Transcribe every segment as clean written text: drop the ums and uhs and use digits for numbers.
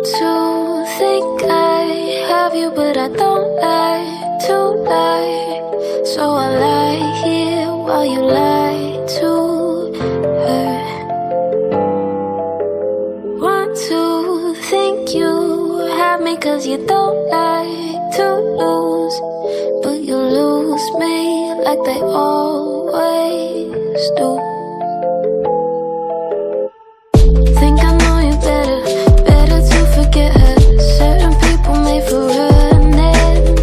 Want to think I have you, but I don't like to lie. So I lie here while you lie to her. Want to think you have me, cause you don't like to lose, but you lose me like they always do. Think I know you better, better to forget her. Certain people made for running.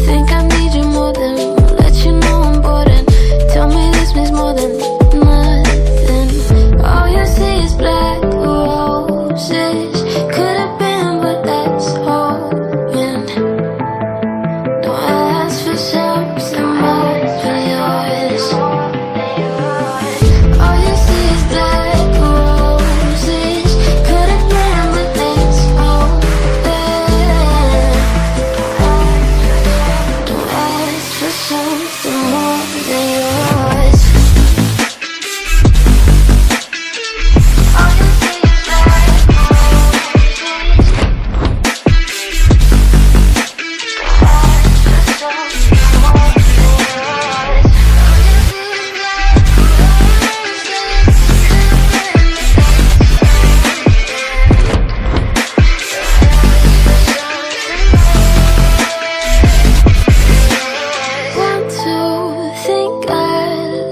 Think I need you more than let you know I'm bored, and tell me this means more than nothing. All you see is black roses. Could have been, but that's hoping. Don't ask for something more than yours. All you see is black roses. Could have been, but that's hoping. Don't ask for something more than yours. All you see is black roses. Want to think I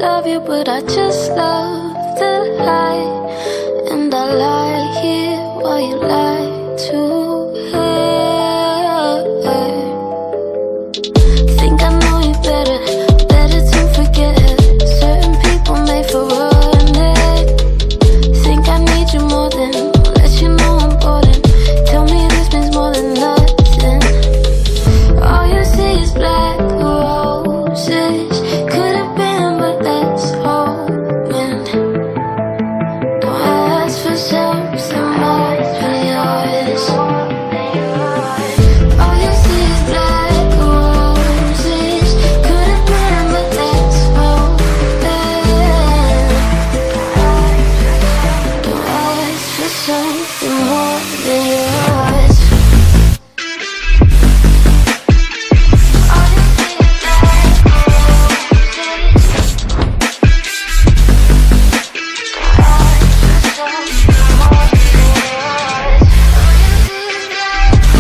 love you, but I just love the lie, and I lie here while you lie to her. Think I know you better, better to forget her. Certain people made for running. Think I need you more than let you know I'm bored, and tell me this means more than nothing. All you see is black roses. Could have been, but that's hoping. Don't ask for something more than yours. All you see is black roses. Could have been, but that's hoping. Don't ask for something more than yours. All you see is black roses.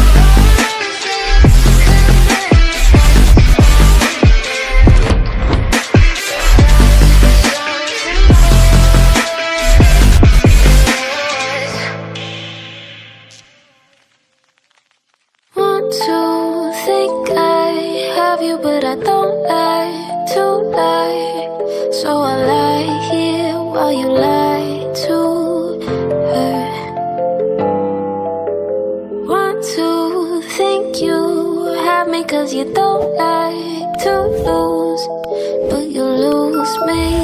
Want to think I have you, but I don't like to lie. So I lie here while you lie to her. Want to think you have me, cause you don't like to lose, but you lose me